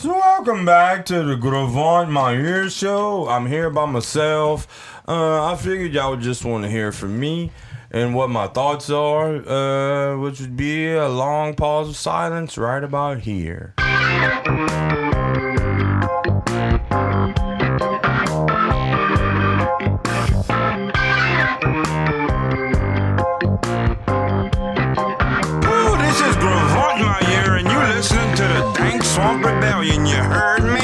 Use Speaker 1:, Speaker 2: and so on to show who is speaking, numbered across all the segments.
Speaker 1: So welcome back to the Gravant My Ear Show. I'm here by myself. I figured y'all would just want to hear from me and what my thoughts are, which would be a long pause of silence right about here. This is Gravant My Ear, and you're listening to the Dank Swamp Rebellion. You heard me?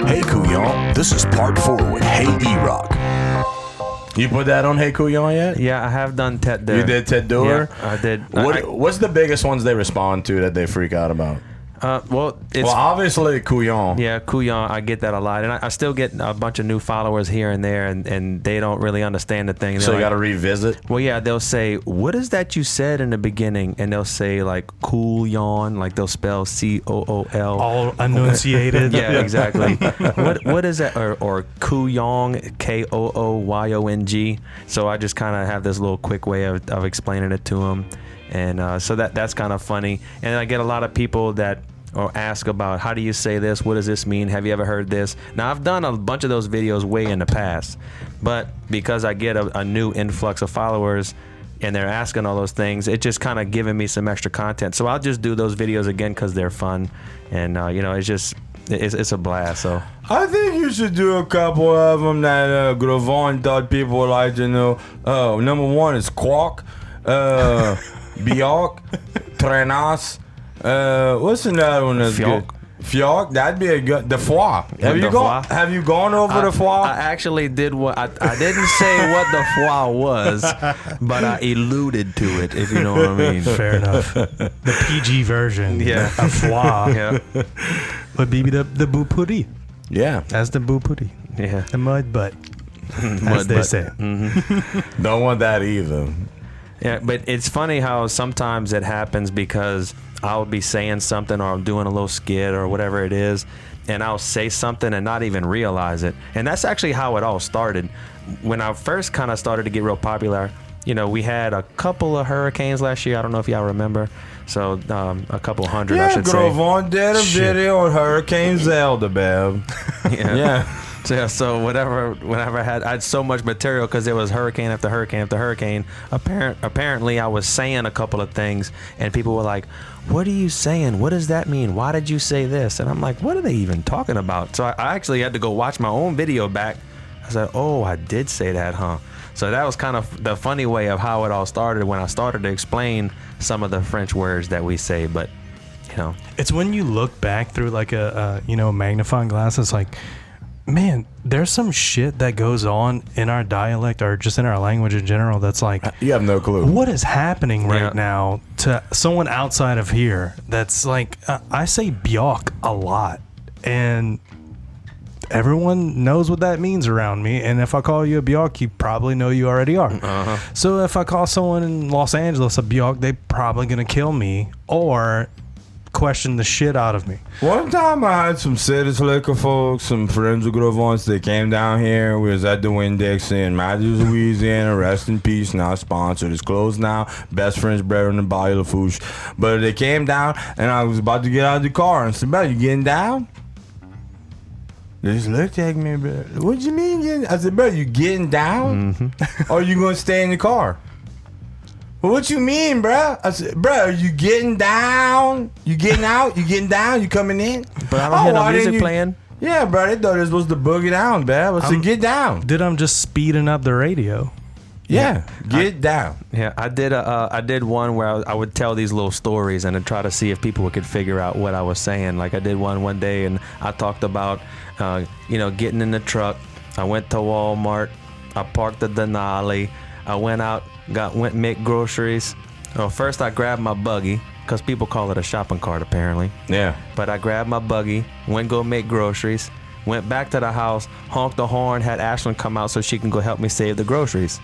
Speaker 2: Hey Coullion, this is part 4 with HeyEROCK. You put that on Hey Coullion yet?
Speaker 3: Yeah, I have done Tet Dur.
Speaker 1: You did Tet Dur?
Speaker 3: Yeah, I did.
Speaker 2: What's the biggest ones they respond to that they freak out about?
Speaker 3: Well,
Speaker 1: Obviously Coullion.
Speaker 3: Yeah, Coullion, I get that a lot. And I still get a bunch of new followers here and there, and they don't really understand the thing.
Speaker 2: So you got to revisit?
Speaker 3: Well, yeah, they'll say, what is that you said in the beginning? And they'll say, like, Coullion, like they'll spell C-O-O-L.
Speaker 4: All enunciated.
Speaker 3: Yeah, exactly. What is that? Or Coullion, K-O-O-Y-O-N-G. So I just kind of have this little quick way of explaining it to them. And so that's kind of funny. And I get a lot of people that or ask about, how do you say this? What does this mean? Have you ever heard this? Now, I've done a bunch of those videos way in the past, but because I get a new influx of followers and they're asking all those things, it just kind of giving me some extra content. So I'll just do those videos again because they're fun. And, it's just, it's a blast. So
Speaker 1: I think you should do a couple of them that Gravant thought people would like to know. Number one is Quark, Bjork, Trenas. What's another one that's good? Fjork, that'd be a good. The foie. Have you gone over the foie?
Speaker 3: I actually did what I didn't say what the foie was, but I alluded to it. If you know what I mean.
Speaker 4: Fair enough. The PG version.
Speaker 3: Yeah.
Speaker 4: Of foie.
Speaker 3: Yeah.
Speaker 4: Would be the boupuri.
Speaker 1: Yeah.
Speaker 4: That's the boupuri.
Speaker 3: Yeah.
Speaker 4: The mud butt. As they say.
Speaker 3: Mm-hmm.
Speaker 1: Don't want that either.
Speaker 3: Yeah, but it's funny how sometimes it happens because I'll be saying something or I'm doing a little skit or whatever it is, and I'll say something and not even realize it. And that's actually how it all started. When I first kind of started to get real popular, we had a couple of hurricanes last year. I don't know if y'all remember. So a couple hundred, I should say.
Speaker 1: Yeah, Gravant did a video on Hurricane Zelda, babe. Yeah.
Speaker 3: So whenever I had so much material because there was hurricane after hurricane after hurricane. Apparently, I was saying a couple of things, and people were like, "What are you saying? What does that mean? Why did you say this?" And I'm like, "What are they even talking about?" So I actually had to go watch my own video back. I said, "Oh, I did say that, huh?" So that was kind of the funny way of how it all started when I started to explain some of the French words that we say, but
Speaker 4: it's when you look back through like a magnifying glass. It's like, man, there's some shit that goes on in our dialect or just in our language in general that's like,
Speaker 1: you have no clue
Speaker 4: what is happening right now to someone outside of here. That's like, I say bjork a lot, and everyone knows what that means around me. And if I call you a bjork, you probably know you already are. So if I call someone in Los Angeles a bjork, they probably gonna kill me or question the shit out of me.
Speaker 1: One time I had some Cities Liquor folks, some friends of Gravant's, they came down here. We was at the Winn-Dixie in Matthews, Louisiana. Rest in peace, now sponsored. It's closed now. Best friends, brethren, and Bayou Lafouche. But they came down, and I was about to get out of the car and said, "Bro, you getting down?" They just looked at me, bro. What you mean getting? I said, "Bro, you getting down? Mm-hmm. Or you gonna stay in the car?" "Well, what you mean, bro?" I said, "Bro, are you getting down? You getting out? You getting down? You coming in?"
Speaker 3: But I don't hear no music playing.
Speaker 1: Yeah, bro, they thought this was the boogie down, bro. I said, "Get down."
Speaker 4: Dude, I'm just speeding up the radio.
Speaker 1: Yeah, get down.
Speaker 3: Yeah, I did one where I would tell these little stories and then try to see if people could figure out what I was saying. Like I did one day, and I talked about, getting in the truck. I went to Walmart. I parked at Denali. I went out, went make groceries. Well, first I grabbed my buggy, because people call it a shopping cart apparently.
Speaker 1: Yeah.
Speaker 3: But I grabbed my buggy, went go make groceries, went back to the house, honked the horn, had Ashlyn come out so she can go help me save the groceries.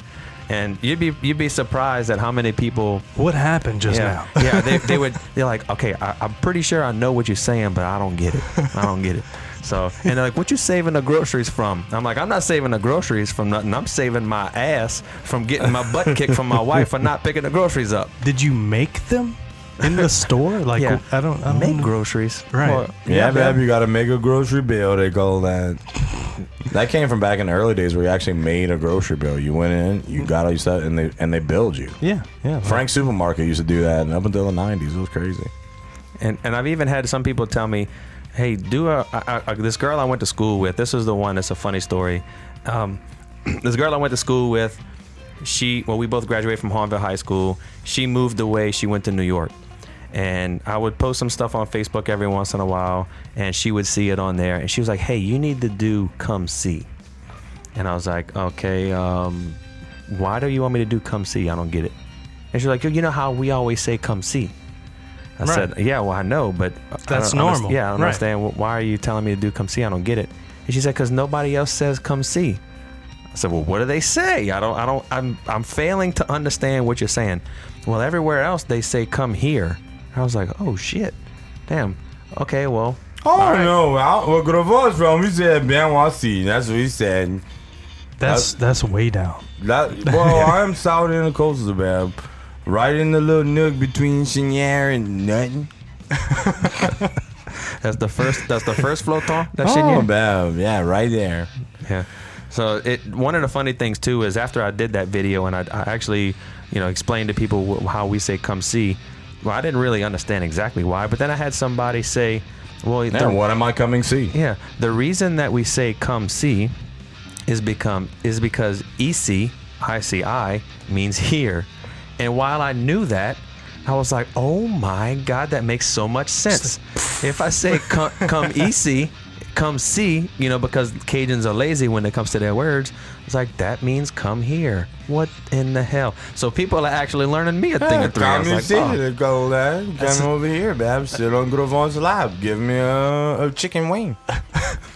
Speaker 3: And you'd be surprised at how many people.
Speaker 4: What happened just now?
Speaker 3: Yeah, they're like, okay, I'm pretty sure I know what you're saying, but I don't get it. So, and they're like, what you saving the groceries from? I'm like, I'm not saving the groceries from nothing. I'm saving my ass from getting my butt kicked from my wife for not picking the groceries up.
Speaker 4: Did you make them in the store? Like,
Speaker 3: Yeah.
Speaker 4: I don't
Speaker 3: Make
Speaker 4: know.
Speaker 3: groceries.
Speaker 4: Right.
Speaker 3: Well,
Speaker 1: Yeah, babe, you got to make a grocery bill. They call that. That came from back in the early days where you actually made a grocery bill. You went in, you got all your stuff, and they billed you.
Speaker 4: Yeah.
Speaker 1: Frank's Supermarket used to do that, and up until the 90s, it was crazy.
Speaker 3: And I've even had some people tell me, hey, this girl I went to school with, this is the one that's a funny story. This girl I went to school with, we both graduated from Hornville High School. She moved away. She went to New York. And I would post some stuff on Facebook every once in a while, and she would see it on there. And she was like, hey, you need to do Come See. And I was like, okay, why do you want me to do Come See? I don't get it. And she's like, you know how we always say Come See? I said, yeah, well, I know, but
Speaker 4: That's normal.
Speaker 3: I don't understand. Why are you telling me to do Come See? I don't get it. And she said, because nobody else says Come See. I said, well, what do they say? I'm failing to understand what you're saying. Well, everywhere else they say Come Here. I was like, oh shit, damn. Okay, well.
Speaker 1: Oh no, where Grover's from? We said Ben Wasi. That's what he said.
Speaker 4: That's way down.
Speaker 1: I'm south in the coastal, man. Right in the little nook between Cheniere and nothing.
Speaker 3: That's the first floton. That's
Speaker 1: bam, yeah, right there.
Speaker 3: Yeah. So one of the funny things too is after I did that video and I actually, explained to people how we say Come See. Well, I didn't really understand exactly why, but then I had somebody say, well,
Speaker 1: what am I coming see?
Speaker 3: Yeah, the reason that we say Come See is because EC, ICI, means here. And while I knew that, I was like, oh my God, that makes so much sense. If I say come EC, come see, because Cajuns are lazy when it comes to their words, it's like, that means come here. What in the hell? So people are actually learning me a thing or three. I was like,
Speaker 1: come over here, babe. Sit on Grovon's lap. Give me a chicken wing.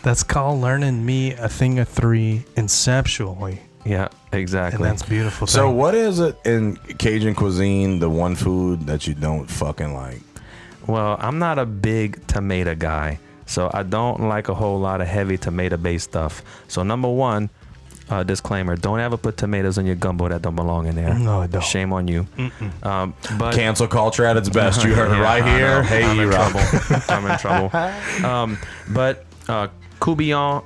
Speaker 4: That's called learning me a thing or three conceptually.
Speaker 3: Yeah, exactly.
Speaker 4: And that's beautiful.
Speaker 1: So what is it in Cajun cuisine, the one food that you don't fucking like?
Speaker 3: Well, I'm not a big tomato guy, so I don't like a whole lot of heavy tomato-based stuff. So number one, disclaimer, don't ever put tomatoes in your gumbo that don't belong in there.
Speaker 4: No, I don't.
Speaker 3: Shame on you. But
Speaker 1: cancel culture at its best. You heard it right here. Hey, Erock.
Speaker 3: I'm in trouble. But coullion,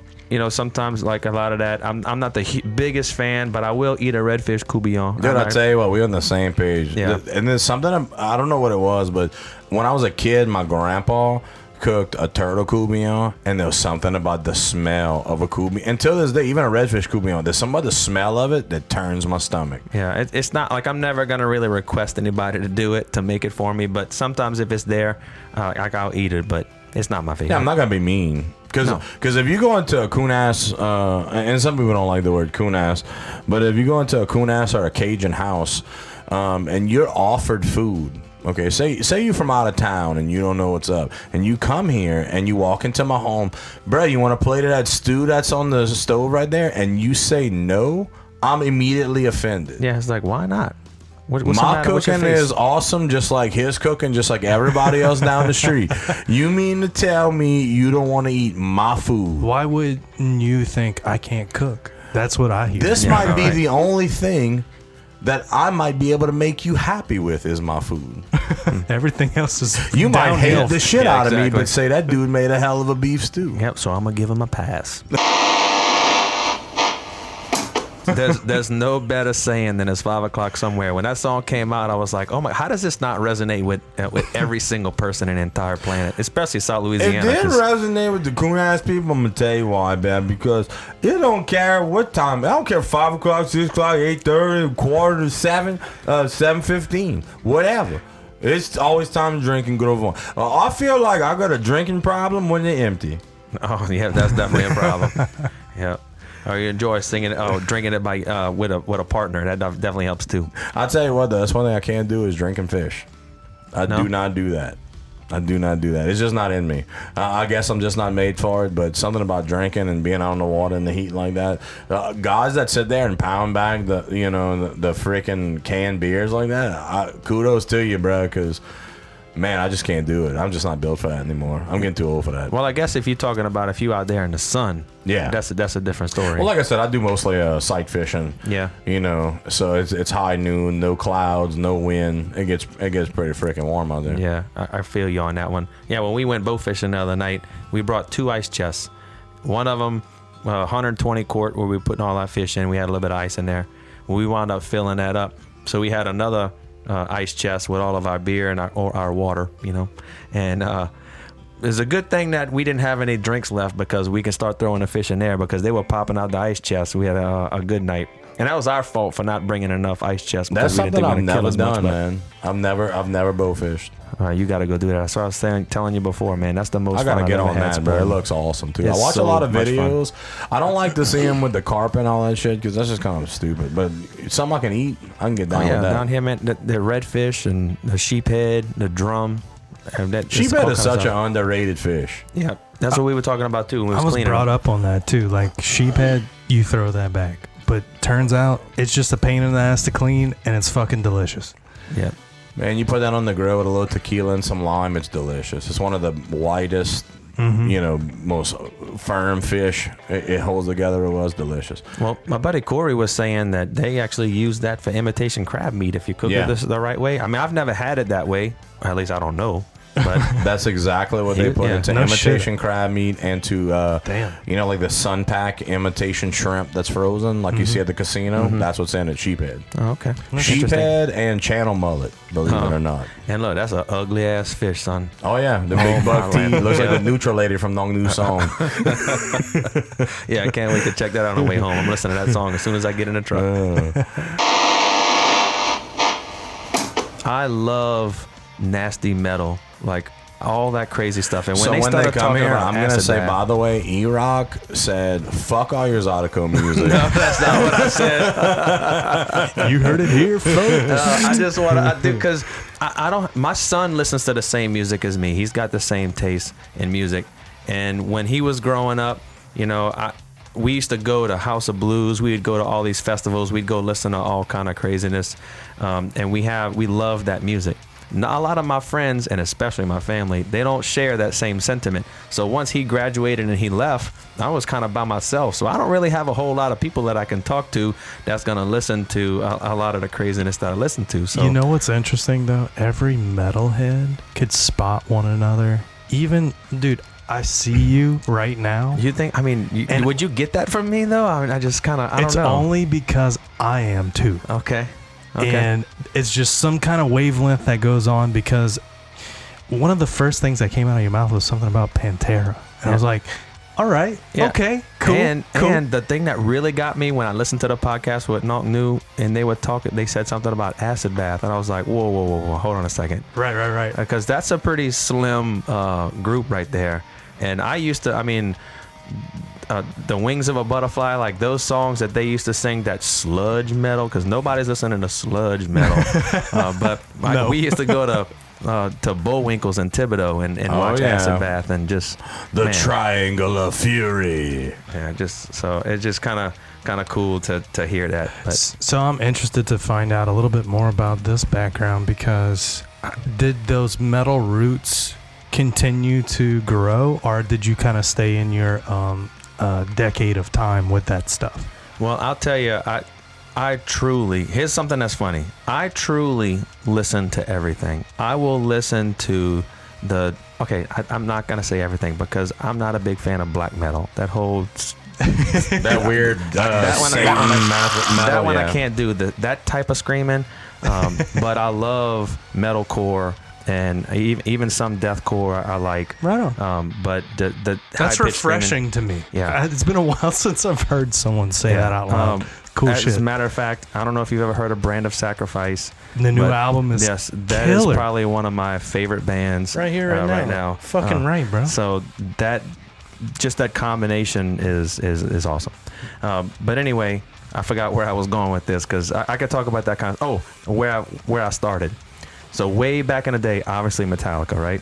Speaker 3: sometimes like a lot of that. I'm not the biggest fan, but I will eat a redfish coullion.
Speaker 1: Dude, I tell you what, we're on the same page.
Speaker 3: Yeah.
Speaker 1: And there's something, I don't know what it was, but when I was a kid, my grandpa cooked a turtle coullion, and there was something about the smell of a coullion. Until this day, even a redfish coullion, there's something about the smell of it that turns my stomach.
Speaker 3: Yeah, it's not like I'm never going to really request anybody to do it, to make it for me, but sometimes if it's there, I'll eat it, but it's not my favorite.
Speaker 1: Yeah, I'm not going to be mean. Because if you go into a Kunas, and some people don't like the word Kunas, but if you go into a Kunas or a Cajun house, and you're offered food, okay, say you're from out of town and you don't know what's up, and you come here and you walk into my home, bro, you want a plate of that stew that's on the stove right there, and you say no, I'm immediately offended.
Speaker 3: Yeah, it's like, why not?
Speaker 1: My cooking is awesome, just like his cooking, just like everybody else down the street. You mean to tell me you don't want to eat my food?
Speaker 4: Why would you think I can't cook? That's what I hear.
Speaker 1: This might be the only thing that I might be able to make you happy with is my food.
Speaker 4: Everything else is
Speaker 1: you might
Speaker 4: downhill.
Speaker 1: hate the shit out of me, but say that dude made a hell of a beef stew.
Speaker 3: Yep, so I'm going to give him a pass. There's no better saying than it's 5 o'clock somewhere. When that song came out, I was like, oh my, how does this not resonate with every single person in the entire planet, especially South Louisiana?
Speaker 1: It did resonate with the coon-ass people. I'm going to tell you why, man, because it don't care what time. I don't care 5 o'clock, 6 o'clock, 8:30, quarter to 7, 7:15, whatever. It's always time to drink and go on. I feel like I got a drinking problem when they're empty.
Speaker 3: Oh, yeah, that's definitely a problem. Yeah. Or you enjoy singing it, drinking it by with a partner. That definitely helps too.
Speaker 1: I'll tell you what, though, that's one thing I can't do is drinking fish. I do not do that. It's just not in me. I guess I'm just not made for it, but something about drinking and being out on the water in the heat like that. Guys that sit there and pound bag the freaking canned beers like that, kudos to you, bro, because
Speaker 2: man, I just can't do it. I'm just not built for that anymore. I'm getting too old for that.
Speaker 3: Well, I guess if you're talking about if you out there in the sun,
Speaker 2: Yeah.
Speaker 3: that's a different story.
Speaker 2: Well, like I said, I do mostly sight fishing.
Speaker 3: Yeah.
Speaker 2: You know, so it's high noon, no clouds, no wind. It gets pretty freaking warm out there.
Speaker 3: Yeah, I feel you on that one. Yeah, when we went bow fishing the other night, we brought 2 ice chests. One of them, 120 quart, where we were putting all our fish in. We had a little bit of ice in there. We wound up filling that up. So we had another ice chest with all of our beer and our water, you know. And it's a good thing that we didn't have any drinks left, because we can start throwing the fish in there, because they were popping out the ice chest. We had a good night. And that was our fault for not bringing enough ice chests.
Speaker 2: That's
Speaker 3: We didn't
Speaker 2: something
Speaker 3: think
Speaker 2: I've
Speaker 3: we were gonna
Speaker 2: never
Speaker 3: kill as much,
Speaker 2: done, man. I've never bow fished.
Speaker 3: You got to go do that. So I was telling you before, man. That's the most.
Speaker 2: I gotta
Speaker 3: fun
Speaker 2: get
Speaker 3: I've
Speaker 2: on
Speaker 3: ever had,
Speaker 2: that, bro. It
Speaker 3: Spur.
Speaker 2: looks awesome too.
Speaker 3: It's
Speaker 2: I watch a
Speaker 3: so
Speaker 2: lot of
Speaker 3: much fun.
Speaker 2: videos. I don't like to see them with the carp and all that shit, because that's just kind of stupid. But something I can eat, I can get down
Speaker 3: Oh, yeah,
Speaker 2: with that.
Speaker 3: down here, man. The redfish and the sheephead, the drum. And that, just
Speaker 2: Sheephead
Speaker 3: all
Speaker 2: is
Speaker 3: kinds of
Speaker 2: such an
Speaker 3: stuff.
Speaker 2: underrated fish.
Speaker 3: Yeah, that's what we were talking about too. When we
Speaker 4: I was
Speaker 3: cleaning
Speaker 4: brought
Speaker 3: them.
Speaker 4: up on that too. Like sheephead, you throw that back, but turns out it's just a pain in the ass to clean, and it's fucking delicious.
Speaker 3: Yeah,
Speaker 2: Man, you put that on the grill with a little tequila and some lime, it's delicious. It's one of the whitest, you know, most firm fish. It holds together. It was delicious.
Speaker 3: well, my buddy Corey was saying that they actually use that for imitation crab meat if you cook
Speaker 2: Yeah.
Speaker 3: it the right way. I mean, I've never had it that way. Or at least I don't know. But
Speaker 2: That's exactly what they put
Speaker 3: Yeah.
Speaker 2: into
Speaker 4: No
Speaker 2: imitation crab meat and to,
Speaker 4: Damn.
Speaker 2: you know, like the sun pack imitation shrimp that's frozen, like you see at the casino. That's what's in it, sheephead.
Speaker 3: oh, okay, That's interesting.
Speaker 2: Sheephead and channel mullet, believe it or not.
Speaker 3: And look, that's an ugly ass fish, son.
Speaker 2: Oh, yeah, the big buck
Speaker 3: my
Speaker 2: teeth.
Speaker 3: land.
Speaker 2: Looks like the neutral lady from Nong New Song.
Speaker 3: Yeah, I can't wait to check that out on the way home. I'm listening to that song as soon as I get in the truck. I love nasty metal, like all that crazy stuff. And when
Speaker 2: So
Speaker 3: they
Speaker 2: when they
Speaker 3: started
Speaker 2: come
Speaker 3: talking
Speaker 2: here,
Speaker 3: about
Speaker 2: I'm gonna
Speaker 3: acid
Speaker 2: say,
Speaker 3: bath-
Speaker 2: by the way, Erock said, "Fuck all your Zydeco music."
Speaker 3: No, that's not what I said.
Speaker 4: You heard it here, folks.
Speaker 3: I just want to do because I don't. My son listens to the same music as me. He's got the same taste in music. And when he was growing up, you know, we used to go to House of Blues. We'd go to all these festivals. We'd go listen to all kind of craziness, and we love that music. Not a lot of my friends, and especially my family, they don't share that same sentiment. So once he graduated and he left, I was kind of by myself. So I don't really have a whole lot of people that I can talk to that's going to listen to a lot of the craziness that I listen to. So
Speaker 4: You know what's interesting though? Every metalhead could spot one another. Even, dude, I see you right now.
Speaker 3: you think? I mean,
Speaker 4: And-
Speaker 3: would you get that from me though? I mean, I just kind of I
Speaker 4: It's
Speaker 3: don't know.
Speaker 4: only because I am too.
Speaker 3: Okay.
Speaker 4: And it's just some kind of wavelength that goes on, because one of the first things that came out of your mouth was something about Pantera. And I was like, all right,
Speaker 3: Yeah.
Speaker 4: okay, cool,
Speaker 3: And
Speaker 4: cool.
Speaker 3: and the thing that really got me when I listened to the podcast with Nonk New, and they were talking, they said something about acid bath, and I was like, whoa, hold on a second,
Speaker 4: right.
Speaker 3: because that's a pretty slim group right there. And I used to, I mean, the Wings of a Butterfly, like those songs that they used to sing, that sludge metal, because nobody's listening to sludge metal. But
Speaker 4: No.
Speaker 3: we used to go to Bullwinkle's in Thibodeau and watch
Speaker 2: yeah.
Speaker 3: Acid Bath and just
Speaker 2: The
Speaker 3: man,
Speaker 2: Triangle of Fury.
Speaker 3: yeah, just so it's just kind of cool to hear that. But
Speaker 4: So I'm interested to find out a little bit more about this background, because did those metal roots continue to grow, or did you kind of stay in your decade of time with that stuff?
Speaker 3: well, I'll tell you, I truly, here's something that's funny. I truly listen to everything. I will listen to I'm not going to say everything, because I'm not a big fan of black metal. That whole,
Speaker 2: That weird
Speaker 3: that one,
Speaker 2: Satan metal.
Speaker 3: that one
Speaker 2: yeah.
Speaker 3: I can't do, that type of screaming. But I love metalcore, and even some deathcore I like.
Speaker 4: Right on.
Speaker 3: But the
Speaker 4: That's
Speaker 3: high-pitched
Speaker 4: refreshing to me.
Speaker 3: Yeah.
Speaker 4: It's been a while since I've heard someone say that out loud. Cool
Speaker 3: As
Speaker 4: shit.
Speaker 3: a matter of fact, I don't know if you've ever heard of Brand of Sacrifice.
Speaker 4: The new
Speaker 3: but
Speaker 4: album is
Speaker 3: yes, that is
Speaker 4: killer.
Speaker 3: probably one of my favorite bands
Speaker 4: Right here, right now. Fucking right, bro.
Speaker 3: So that combination is awesome. But anyway, I forgot where I was going with this, because I could talk about that kind of where I started. So way back in the day, obviously Metallica, right?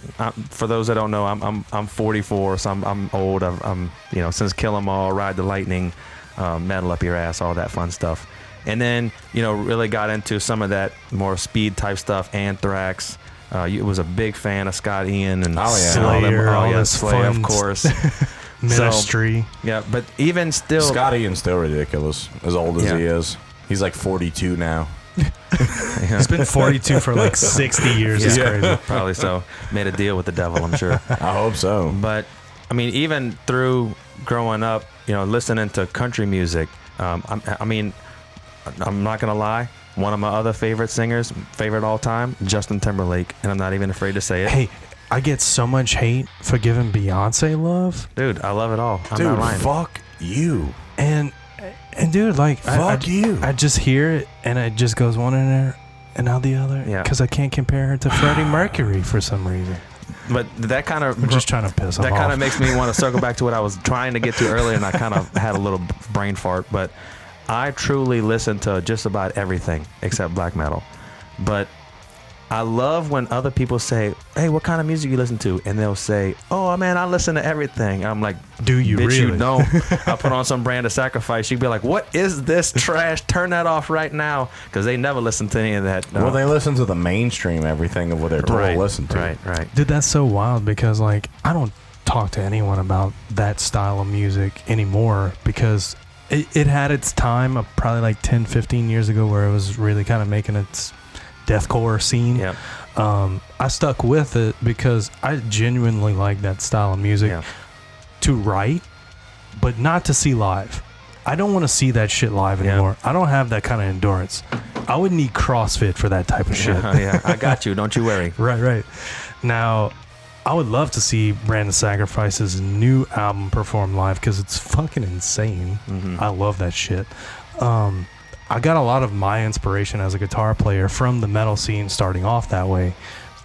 Speaker 3: For those that don't know, I'm 44, so I'm old. I'm since Kill 'Em All, Ride the Lightning, Metal Up Your Ass, all that fun stuff. And then really got into some of that more speed type stuff, Anthrax, You was a big fan of Scott Ian and
Speaker 4: Slayer, all this
Speaker 3: Slayer,
Speaker 4: fun
Speaker 3: of course.
Speaker 4: Ministry.
Speaker 3: So, yeah, but even still,
Speaker 2: Scott Ian's still ridiculous, as old as
Speaker 3: Yeah.
Speaker 2: he is. He's like 42 now.
Speaker 4: He's been 42 for like 60 years. It's crazy.
Speaker 3: probably so. Made a deal with the devil, I'm sure.
Speaker 2: I hope so.
Speaker 3: But I mean, even through growing up, listening to country music, I mean, I'm not gonna lie. One of my other favorite singers, favorite all time, Justin Timberlake, and I'm not even afraid to say it.
Speaker 4: Hey, I get so much hate for giving Beyonce love.
Speaker 3: Dude, I love it all. I'm
Speaker 2: Dude,
Speaker 3: not lying.
Speaker 2: fuck you.
Speaker 4: And dude, like,
Speaker 2: Fuck you.
Speaker 4: I just hear it and it just goes one in there and out the other.
Speaker 3: Yeah.
Speaker 4: Because I can't compare her to Freddie Mercury for some reason.
Speaker 3: But that kind of
Speaker 4: I'm just trying to piss him
Speaker 3: that
Speaker 4: off.
Speaker 3: kind of makes me want to circle back to what I was trying to get to earlier, and I kind of had a little brain fart. But I truly listen to just about everything except black metal. But I love when other people say, "Hey, what kind of music you listen to?" And they'll say, "Oh man, I listen to everything." I'm like,
Speaker 4: Do you
Speaker 3: bitch,
Speaker 4: really?
Speaker 3: you don't. I put on some Brand of Sacrifice. You'd be like, "What is this trash? Turn that off right now," because they never listen to any of that.
Speaker 2: Well, they listen to the mainstream everything of what they're told to listen to.
Speaker 3: Right.
Speaker 4: Dude, that's so wild because, like, I don't talk to anyone about that style of music anymore because it had its time of probably like 10, 15 years ago where it was really kind of making its deathcore scene.
Speaker 3: Yeah.
Speaker 4: I stuck with it because I genuinely like that style of music to write, but not to see live. I don't want to see that shit live anymore. I don't have that kind of endurance. I would need CrossFit for that type of shit.
Speaker 3: Yeah, I got you. Don't you worry.
Speaker 4: Right. Now, I would love to see Brand of Sacrifice's new album performed live because it's fucking insane. I love that shit. I got a lot of my inspiration as a guitar player from the metal scene, starting off that way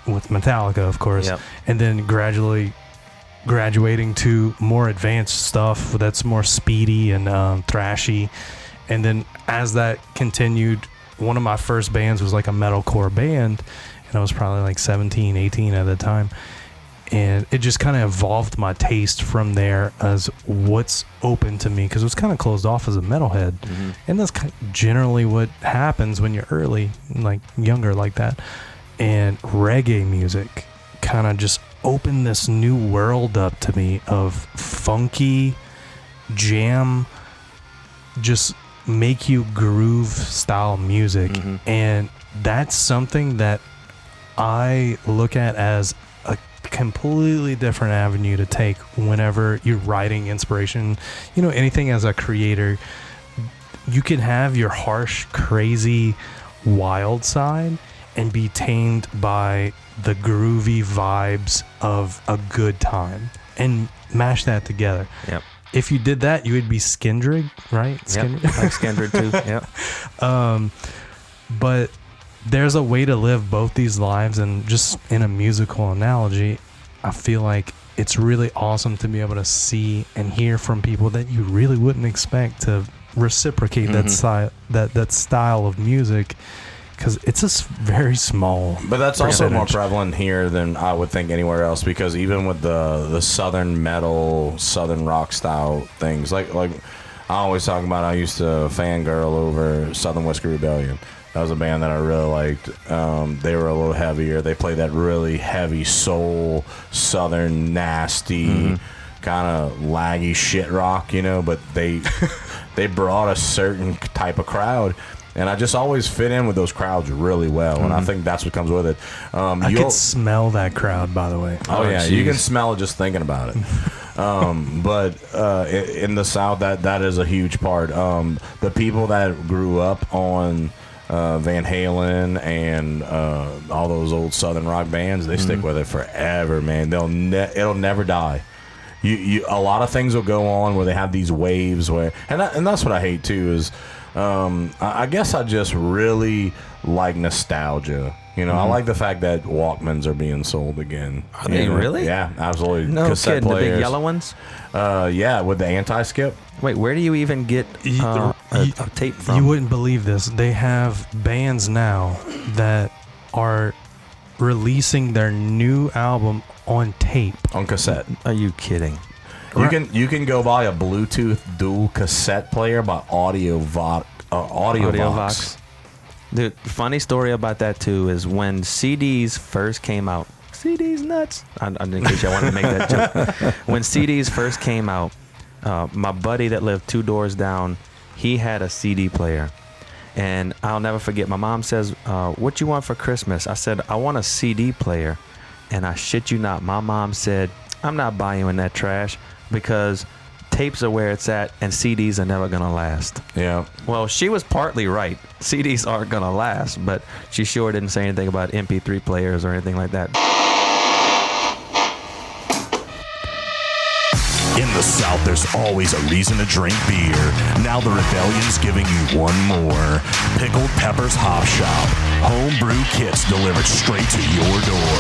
Speaker 4: with Metallica, of course, and then gradually graduating to more advanced stuff that's more speedy and thrashy. And then as that continued, one of my first bands was like a metalcore band, and I was probably like 17, 18 at the time. And it just kind of evolved my taste from there as what's open to me, because it was kind of closed off as a metalhead. And that's generally what happens when you're early, like younger like that. And reggae music kind of just opened this new world up to me of funky jam, just make you groove style music. And that's something that I look at as a completely different avenue to take whenever you're writing inspiration. Anything as a creator, you can have your harsh, crazy, wild side and be tamed by the groovy vibes of a good time and mash that together. If you did that, you would be Skindred, right?
Speaker 3: Skindred. Like Skindred too.
Speaker 4: But there's a way to live both these lives, and just in a musical analogy, I feel like it's really awesome to be able to see and hear from people that you really wouldn't expect to reciprocate that style of music, because it's a very small.
Speaker 2: But that's also more
Speaker 4: percentage.
Speaker 2: prevalent here than I would think anywhere else, because even with the southern metal, southern rock style things, like I always talk about, I used to fangirl over Southern Whiskey Rebellion. That was a band that I really liked. They were a little heavier. They played that really heavy soul, southern, nasty, kind of laggy shit rock, but they brought a certain type of crowd. And I just always fit in with those crowds really well. And I think that's what comes with it.
Speaker 4: I could smell that crowd, by the way.
Speaker 2: Oh, yeah. You can smell it just thinking about it. But in the South, that is a huge part. The people that grew up on Van Halen and all those old Southern rock bands, they stick with it forever, man. It'll never die. A lot of things will go on where they have these waves where, and that's what I hate too is, I guess I just really like nostalgia. I like the fact that Walkmans are being sold again.
Speaker 3: Are they really?
Speaker 2: Yeah, absolutely.
Speaker 3: No
Speaker 2: Cassette
Speaker 3: kidding. The
Speaker 2: players.
Speaker 3: big yellow ones?
Speaker 2: Yeah, with the anti-skip.
Speaker 3: Wait, where do you even get a tape from?
Speaker 4: You wouldn't believe this. They have bands now that are releasing their new album on tape.
Speaker 2: On cassette.
Speaker 3: Are you kidding?
Speaker 2: You can go buy a Bluetooth dual cassette player by Audiovox.
Speaker 3: The funny story about that too is when CDs first came out. CDs nuts. In case y'all wanted to make that joke. When CDs first came out, my buddy that lived 2 doors down, he had a CD player. And I'll never forget, my mom says, what you want for Christmas? I said, I want a CD player. And I shit you not, my mom said, I'm not buying you in that trash because tapes are where it's at and CDs are never going to last.
Speaker 2: Yeah.
Speaker 3: Well, she was partly right. CDs aren't going to last, but she sure didn't say anything about MP3 players or anything like that.
Speaker 5: In the South, there's always a reason to drink beer. Now the Rebellion's giving you one more. Pickled Peppers Hop Shop. Homebrew kits delivered straight to your door.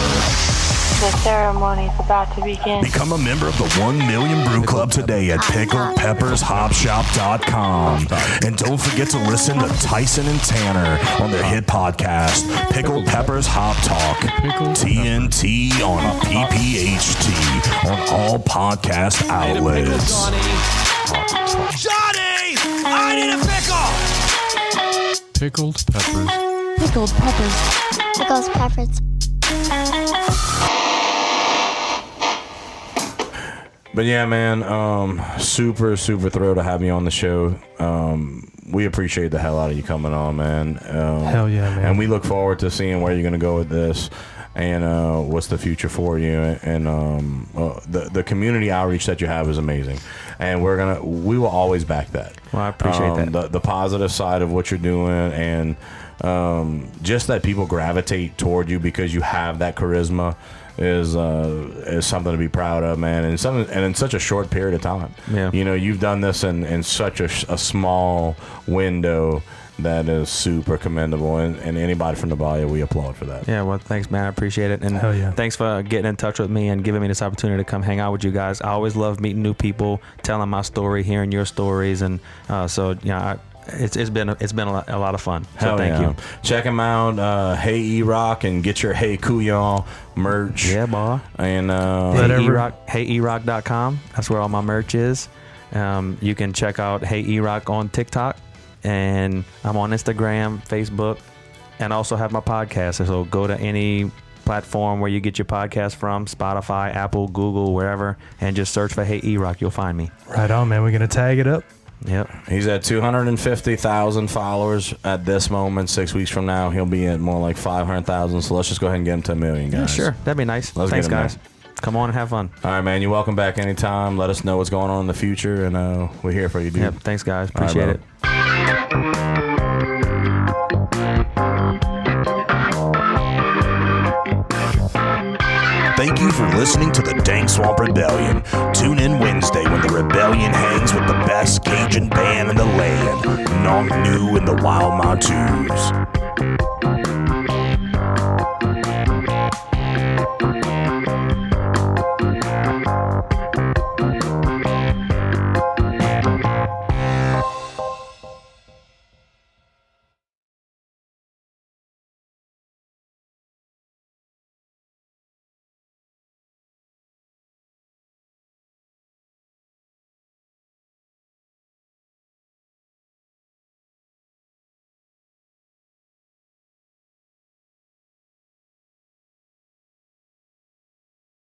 Speaker 6: The ceremony's about to begin.
Speaker 5: Become a member of the 1 Million Brew Club today at pickledpeppershopshop.com. And don't forget to listen to Tyson and Tanner on their hit podcast, Pickled Peppers Hop Talk. TNT on PPHT on all podcast outlets.
Speaker 7: Johnny! I need a pickle!
Speaker 8: Pickled peppers.
Speaker 9: Pickled peppers. Pickled peppers.
Speaker 2: But yeah, man, super thrilled to have you on the show. We appreciate the hell out of you coming on, man.
Speaker 4: Hell yeah, man.
Speaker 2: And we look forward to seeing where you're going to go with this and what's the future for you. And the community outreach that you have is amazing. And we will always back that.
Speaker 3: Well, I appreciate that.
Speaker 2: The positive side of what you're doing and just that people gravitate toward you because you have that charisma is something to be proud of, man, and in such a short period of time.
Speaker 3: Yeah.
Speaker 2: You know, you've done this in such a small window that is super commendable, and anybody from the Bayou, we applaud for that.
Speaker 3: Yeah, well, thanks, man. I appreciate it. And
Speaker 4: hell yeah.
Speaker 3: Thanks for getting in touch with me and giving me this opportunity to come hang out with you guys. I always love meeting new people, telling my story, hearing your stories, and it's been a lot of fun. So thank you.
Speaker 2: Check them out. HeyEROCK and get your Hey Coullion merch.
Speaker 3: Yeah, boy.
Speaker 2: And
Speaker 3: HeyEROCK.com. That's where all my merch is. You can check out HeyEROCK on TikTok, and I'm on Instagram, Facebook, and also have my podcast. So go to any platform where you get your podcast from, Spotify, Apple, Google, wherever, and just search for HeyEROCK. You'll find me.
Speaker 4: Right on, man. We're going to tag it up.
Speaker 3: Yep.
Speaker 2: He's at 250,000 followers at this moment. 6 weeks from now, he'll be at more like 500,000. So let's just go ahead and get him to 1 million, guys.
Speaker 3: Yeah, sure. That'd be nice. Thanks, guys. Come on and have fun.
Speaker 2: All right, man. You're welcome back anytime. Let us know what's going on in the future, and we're here for you, dude.
Speaker 3: Yep. Thanks, guys. Appreciate it.
Speaker 5: Thank you for listening to the Dank Swamp Rebellion. Tune in Wednesday when the Rebellion hangs with the best Cajun band in the land, Nong Nu and the Wild Montoons.